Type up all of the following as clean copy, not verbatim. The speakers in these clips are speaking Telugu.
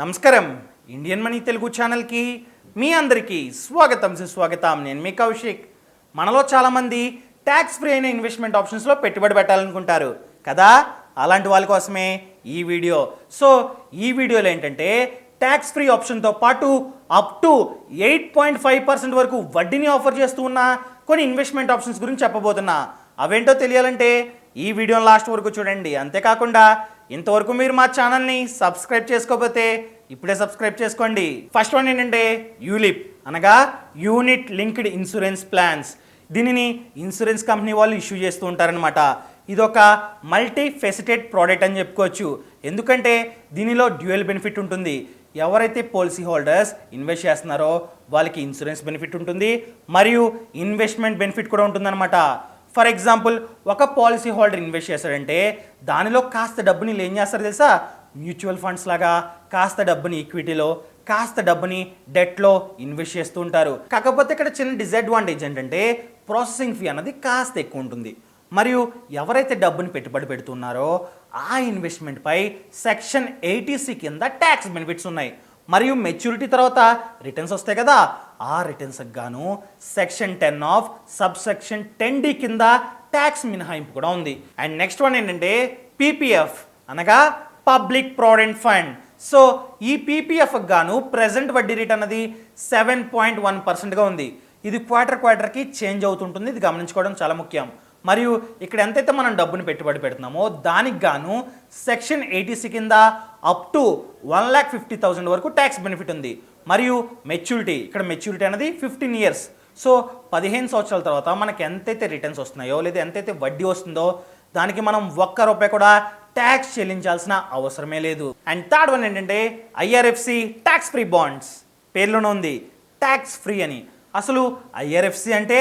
నమస్కారం ఇండియన్ మనీ తెలుగు ఛానల్కి మీ అందరికీ సుస్వాగతం నేను మీ కౌశిక్. మనలో చాలామంది ట్యాక్స్ ఫ్రీ అయిన ఇన్వెస్ట్మెంట్ ఆప్షన్స్లో పెట్టుబడి పెట్టాలనుకుంటారు కదా, అలాంటి వాళ్ళ కోసమే ఈ వీడియో. సో ఈ వీడియోలో ఏంటంటే ట్యాక్స్ ఫ్రీ ఆప్షన్తో పాటు అప్ టు 8.5% వరకు వడ్డీని ఆఫర్ చేస్తూ ఉన్న కొన్ని ఇన్వెస్ట్మెంట్ ఆప్షన్స్ గురించి చెప్పబోతున్నా. అవేంటో తెలియాలంటే ఈ వీడియోని లాస్ట్ వరకు చూడండి. అంతేకాకుండా ఇంతవరకు మీరు మా ఛానల్ని సబ్స్క్రైబ్ చేసుకోకపోతే ఇప్పుడే సబ్స్క్రైబ్ చేసుకోండి. ఫస్ట్ వన్ ఏంటంటే యూలిప్ అనగా యూనిట్ లింక్డ్ ఇన్సూరెన్స్ ప్లాన్స్. దీనిని ఇన్సూరెన్స్ కంపెనీ వాళ్ళు ఇష్యూ చేస్తూ ఉంటారనమాట. ఇది ఒక మల్టీ ఫెసిటెడ్ ప్రోడక్ట్ అని చెప్పుకోవచ్చు. ఎందుకంటే దీనిలో డ్యూయల్ బెనిఫిట్ ఉంటుంది. ఎవరైతే పాలసీ హోల్డర్స్ ఇన్వెస్ట్ చేస్తున్నారో వాళ్ళకి ఇన్సూరెన్స్ బెనిఫిట్ ఉంటుంది మరియు ఇన్వెస్ట్మెంట్ బెనిఫిట్ కూడా ఉంటుందన్నమాట. ఫర్ ఎగ్జాంపుల్, ఒక పాలసీ హోల్డర్ ఇన్వెస్ట్ చేస్తాడంటే దానిలో కాస్త డబ్బుని ఏం చేస్తారు తెలుసా, మ్యూచువల్ ఫండ్స్ లాగా కాస్త డబ్బుని ఈక్విటీలో, కాస్త డబ్బుని డెట్లో ఇన్వెస్ట్ చేస్తూ ఉంటారు. కాకపోతే ఇక్కడ చిన్న డిసడ్వాంటేజ్ ఏంటంటే ప్రాసెసింగ్ ఫీ అన్నది కాస్త ఎక్కువ ఉంటుంది. మరియు ఎవరైతే డబ్బుని పెట్టుబడి పెడుతున్నారో ఆ ఇన్వెస్ట్మెంట్పై సెక్షన్ 80C కింద ట్యాక్స్ బెనిఫిట్స్ ఉన్నాయి. మరియు మెచ్యూరిటీ తర్వాత రిటర్న్స్ వస్తాయి కదా, ఆ రిటర్న్స్కి గాను section 10 of sub section 10D కింద ట్యాక్స్ మినహాయింపు కూడా ఉంది. అండ్ నెక్స్ట్ వన్ ఏంటంటే పీపీఎఫ్ అనగా పబ్లిక్ ప్రావిడెంట్ ఫండ్. సో ఈ పీపీఎఫ్కి గాను ప్రెజెంట్ వడ్డీ రేట్ అన్నది 7.1%గా ఉంది. ఇది క్వార్టర్కి చేంజ్ అవుతుంటుంది. ఇది గమనించుకోవడం చాలా ముఖ్యం. మరియు ఇక్కడ ఎంతైతే మనం డబ్బుని పెట్టుబడి పెడుతున్నామో దానికి గాను సెక్షన్ 80C కింద అప్ టు 1,50,000 వరకు ట్యాక్స్ బెనిఫిట్ ఉంది. మరియు మెచ్యూరిటీ, ఇక్కడ మెచ్యూరిటీ అనేది 15 ఇయర్స్. సో 15 సంవత్సరాల తర్వాత మనకి ఎంతైతే రిటర్న్స్ వస్తున్నాయో లేదా ఎంతైతే వడ్డీ వస్తుందో దానికి మనం ₹1 కూడా ట్యాక్స్ చెల్లించాల్సిన అవసరమే లేదు. అండ్ థర్డ్ వన్ ఏంటంటే ఐఆర్ఎఫ్సి ట్యాక్స్ ఫ్రీ బాండ్స్. పేర్లోనే ఉంది ట్యాక్స్ ఫ్రీ అని. అసలు ఐఆర్ఎఫ్సి అంటే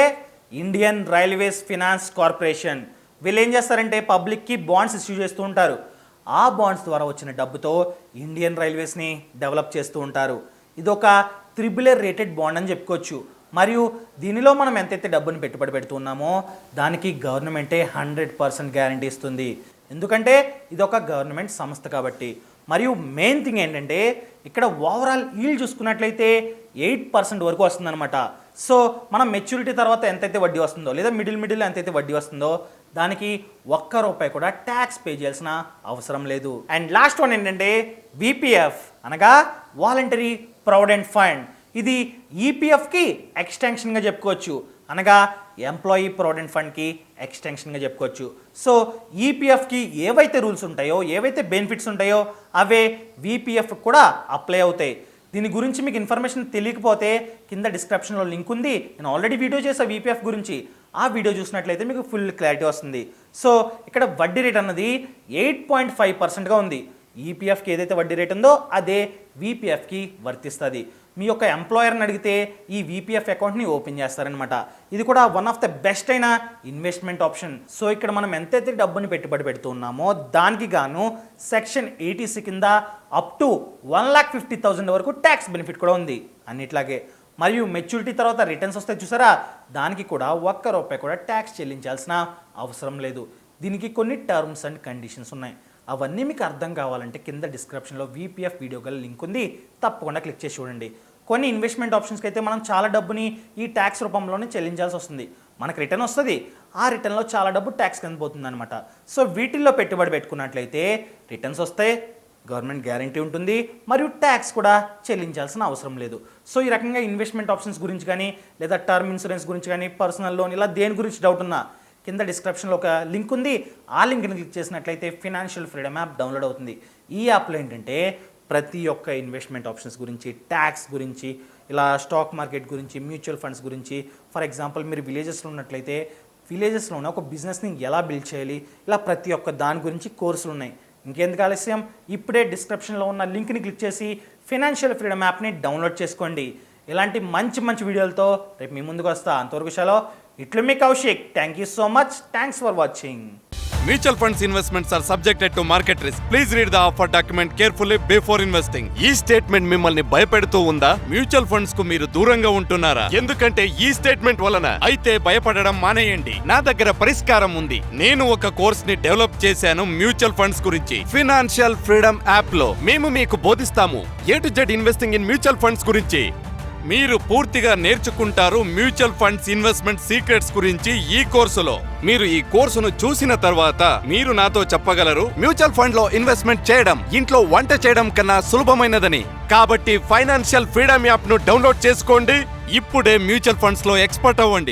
ఇండియన్ రైల్వేస్ ఫినాన్స్ కార్పొరేషన్. వీళ్ళు ఏం చేస్తారంటే పబ్లిక్కి బాండ్స్ ఇష్యూ చేస్తూ ఉంటారు. ఆ బాండ్స్ ద్వారా వచ్చిన డబ్బుతో ఇండియన్ రైల్వేస్ని డెవలప్ చేస్తూ ఉంటారు. ఇది ఒక AAA రేటెడ్ బాండ్ అని చెప్పుకోవచ్చు. మరియు దీనిలో మనం ఎంతైతే డబ్బుని పెట్టుబడి పెడుతున్నామో దానికి గవర్నమెంటే 100% గ్యారంటీ ఇస్తుంది. ఎందుకంటే ఇది ఒక గవర్నమెంట్ సంస్థ కాబట్టి. మరియు మెయిన్ థింగ్ ఏంటంటే ఇక్కడ ఓవరాల్ ఈల్డ్ చూసుకున్నట్లయితే 8% వరకు వస్తుందన్నమాట. సో మనం మెచ్యూరిటీ తర్వాత ఎంతైతే వడ్డీ వస్తుందో లేదా మిడిల్ ఎంతైతే వడ్డీ వస్తుందో దానికి ₹1 కూడా ట్యాక్స్ పే చేయాల్సిన అవసరం లేదు. అండ్ లాస్ట్ వన్ ఏంటంటే విపిఎఫ్ అనగా వాలంటరీ ప్రావిడెంట్ ఫండ్. ఇది ఈపీఎఫ్కి ఎక్స్టెన్షన్గా చెప్పుకోవచ్చు, అనగా ఎంప్లాయీ ప్రావిడెంట్ ఫండ్కి ఎక్స్టెన్షన్గా చెప్పుకోవచ్చు. సో ఈపీఎఫ్కి ఏవైతే రూల్స్ ఉంటాయో ఏవైతే బెనిఫిట్స్ ఉంటాయో అవే విపిఎఫ్ కూడా అప్లై అవుతాయి. దీని గురించి మీకు ఇన్ఫర్మేషన్ తెలియకపోతే కింద డిస్క్రిప్షన్లో లింక్ ఉంది. నేను ఆల్రెడీ వీడియో చేసా విపిఎఫ్ గురించి. ఆ వీడియో చూసినట్లయితే మీకు ఫుల్ క్లారిటీ వస్తుంది. సో ఇక్కడ వడ్డీ రేట్ అన్నది 8.5%గా ఉంది. ఈపీఎఫ్కి ఏదైతే వడ్డీ రేట్ ఉందో అదే విపిఎఫ్కి వర్తిస్తుంది. మీ యొక్క ఎంప్లాయర్ని అడిగితే ఈ విపిఎఫ్ అకౌంట్ని ఓపెన్ చేస్తారనమాట. ఇది కూడా వన్ ఆఫ్ ద బెస్ట్ అయిన ఇన్వెస్ట్మెంట్ ఆప్షన్. సో ఇక్కడ మనం ఎంతైతే డబ్బుని పెట్టుబడి పెడుతున్నామో దానికి గాను సెక్షన్ 80C కింద అప్ టు 1,50,000 వరకు ట్యాక్స్ బెనిఫిట్ కూడా ఉంది అన్నిట్లాగే. మరియు మెచ్యూరిటీ తర్వాత రిటర్న్స్ వస్తాయి చూసారా, దానికి కూడా ₹1 కూడా ట్యాక్స్ చెల్లించాల్సిన అవసరం లేదు. దీనికి కొన్ని టర్మ్స్ అండ్ కండిషన్స్ ఉన్నాయి. అవన్నీ మీకు అర్థం కావాలంటే కింద డిస్క్రిప్షన్లో విపిఎఫ్ వీడియో గల లింక్ ఉంది, తప్పకుండా క్లిక్ చేసి చూడండి. కొన్ని ఇన్వెస్ట్మెంట్ ఆప్షన్స్కి అయితే మనం చాలా డబ్బుని ఈ ట్యాక్స్ రూపంలోనే చెల్లించాల్సి వస్తుంది. మనకు రిటర్న్ వస్తుంది, ఆ రిటర్న్లో చాలా డబ్బు ట్యాక్స్ కింద పోతుంది అనమాట. సో వీటిల్లో పెట్టుబడి పెట్టుకున్నట్లయితే రిటర్న్స్ వస్తాయి, గవర్నమెంట్ గ్యారంటీ ఉంటుంది, మరియు ట్యాక్స్ కూడా చెల్లించాల్సిన అవసరం లేదు. సో ఈ రకంగా ఇన్వెస్ట్మెంట్ ఆప్షన్స్ గురించి కానీ లేదా టర్మ్ ఇన్సూరెన్స్ గురించి కానీ పర్సనల్ లోన్ ఇలా దేని గురించి డౌట్ ఉన్నా కింద డిస్క్రిప్షన్లో ఒక లింక్ ఉంది. ఆ లింక్ని క్లిక్ చేసినట్లయితే ఫినాన్షియల్ ఫ్రీడమ్ యాప్ డౌన్లోడ్ అవుతుంది. ఈ యాప్లో ఏంటంటే ప్రతి ఒక్క ఇన్వెస్ట్మెంట్ ఆప్షన్స్ గురించి, ట్యాక్స్ గురించి, ఇలా స్టాక్ మార్కెట్ గురించి, మ్యూచువల్ ఫండ్స్ గురించి, ఫర్ ఎగ్జాంపుల్ మీరు విలేజెస్లో ఉన్నట్లయితే విలేజెస్లోనే ఒక బిజినెస్ని ఎలా బిల్డ్ చేయాలి, ఇలా ప్రతి ఒక్క దాని గురించి కోర్సులు ఉన్నాయి. ఇంకెందుకు ఆలస్యం, ఇప్పుడే డిస్క్రిప్షన్లో ఉన్న లింక్ని క్లిక్ చేసి ఫినాన్షియల్ ఫ్రీడమ్ యాప్ని డౌన్లోడ్ చేసుకోండి. ఇలాంటి మంచి వీడియోలతో రేపు మీ ముందుకు వస్తా. అంతవరకు సెలవు. ఇట్లు మీ Kaushik. Thank you so much. Thanks for watching. Mutual funds investments are subjected to market risk. Please read the offer document carefully before investing. ఈ స్టేట్మెంట్ మిమ్మల్ని భయపెడుతూ ఉందా? మ్యూచువల్ ఫండ్స్ కు మీరు దూరంగా ఉంటున్నారా? ఎందుకంటే ఈ స్టేట్మెంట్ వలన అయితే భయపడడం మానేయండి. నా దగ్గర పరిష్కారం ఉంది. నేను ఒక కోర్స్ ని డెవలప్ చేశాను మ్యూచువల్ ఫండ్స్ గురించి. ఫైనాన్షియల్ ఫ్రీడమ్ యాప్ లో మేము మీకు బోధిస్తాము A to Z investing in mutual funds గురించి. మీరు పూర్తిగా నేర్చుకుంటారు మ్యూచువల్ ఫండ్స్ ఇన్వెస్ట్మెంట్ సీక్రెట్స్ గురించి ఈ కోర్సులో. మీరు ఈ కోర్సును చూసిన తర్వాత మీరు నాతో చెప్పగలరు మ్యూచువల్ ఫండ్ లో ఇన్వెస్ట్మెంట్ చేయడం ఇంట్లో వంట చేయడం కన్నా సులభమైనదని. కాబట్టి ఫైనాన్షియల్ ఫ్రీడమ్ యాప్ ను డౌన్లోడ్ చేసుకోండి. ఇప్పుడే మ్యూచువల్ ఫండ్స్ లో ఎక్స్పర్ట్ అవ్వండి.